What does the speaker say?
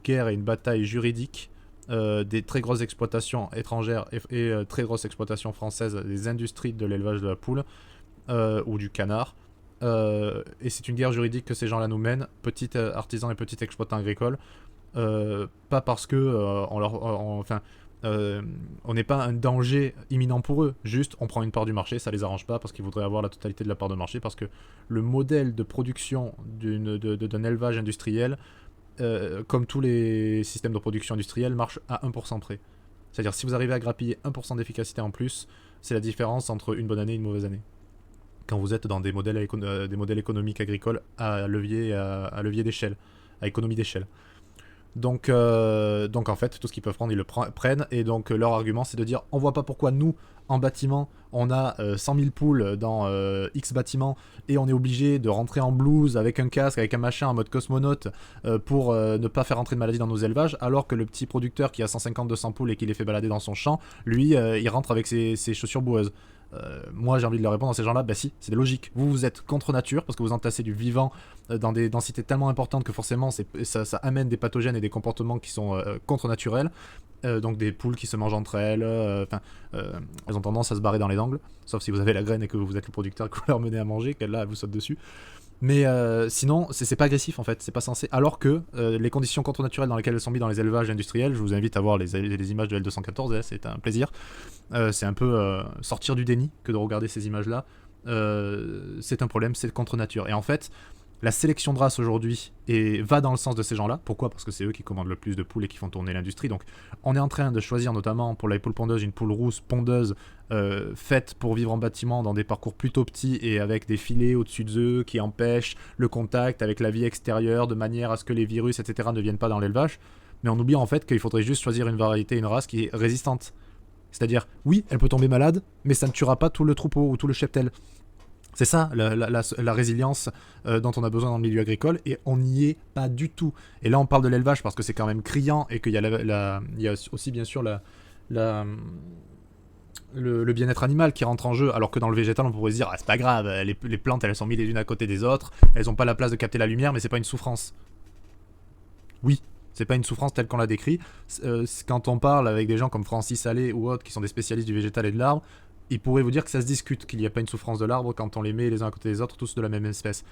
guerre et une bataille juridique des très grosses exploitations étrangères et très grosses exploitations françaises, des industries de l'élevage de la poule ou du canard. Et c'est une guerre juridique que ces gens-là nous mènent, petits artisans et petits exploitants agricoles, pas parce que on n'est pas un danger imminent pour eux, juste on prend une part du marché, ça les arrange pas parce qu'ils voudraient avoir la totalité de la part de marché, parce que le modèle de production d'un élevage industriel, comme tous les systèmes de production industrielle, marche à 1% près. C'est-à-dire si vous arrivez à grappiller 1% d'efficacité en plus, c'est la différence entre une bonne année et une mauvaise année. Quand vous êtes dans des modèles économiques agricoles à levier d'échelle, à économie d'échelle. Donc en fait, tout ce qu'ils peuvent prendre, ils le prennent. Et donc leur argument, c'est de dire, on voit pas pourquoi nous, en bâtiment, on a 100 000 poules dans X bâtiments et on est obligé de rentrer en blouse avec un casque, avec un machin en mode cosmonaute pour ne pas faire entrer de maladie dans nos élevages, alors que le petit producteur qui a 150-200 poules et qui les fait balader dans son champ, lui, il rentre avec ses chaussures boueuses. Moi j'ai envie de leur répondre à ces gens là, bah si, c'est logique, vous êtes contre nature parce que vous entassez du vivant dans des densités tellement importantes que forcément ça amène des pathogènes et des comportements qui sont contre naturels. Donc des poules qui se mangent entre elles, elles ont tendance à se barrer dans les angles, sauf si vous avez la graine et que vous êtes le producteur et que vous leur menez à manger, qu'elle là elle vous saute dessus. Mais sinon, c'est pas agressif en fait, c'est pas censé. Alors que les conditions contre-naturelles dans lesquelles elles sont mises dans les élevages industriels, je vous invite à voir les images de L214, c'est un plaisir. C'est un peu sortir du déni que de regarder ces images-là. C'est un problème, c'est contre nature. Et en fait, la sélection de race aujourd'hui va dans le sens de ces gens-là. Pourquoi ? Parce que c'est eux qui commandent le plus de poules et qui font tourner l'industrie. Donc on est en train de choisir notamment pour la poule pondeuse une poule rousse pondeuse faite pour vivre en bâtiment dans des parcours plutôt petits et avec des filets au-dessus d'eux qui empêchent le contact avec la vie extérieure de manière à ce que les virus, etc. ne viennent pas dans l'élevage. Mais on oublie en fait qu'il faudrait juste choisir une variété, une race qui est résistante. C'est-à-dire, oui, elle peut tomber malade, mais ça ne tuera pas tout le troupeau ou tout le cheptel. C'est ça, la résilience dont on a besoin dans le milieu agricole, et on n'y est pas du tout. Et là, on parle de l'élevage parce que c'est quand même criant, et qu'il y a, il y a aussi, bien sûr, le bien-être animal qui rentre en jeu, alors que dans le végétal, on pourrait se dire, ah, c'est pas grave, les plantes, elles sont mises les unes à côté des autres, elles n'ont pas la place de capter la lumière, mais c'est pas une souffrance. Oui, c'est pas une souffrance telle qu'on l'a décrit. Quand on parle avec des gens comme Francis Allais ou autres qui sont des spécialistes du végétal et de l'arbre, ils pourraient vous dire que ça se discute, qu'il n'y a pas une souffrance de l'arbre quand on les met les uns à côté des autres, tous de la même espèce.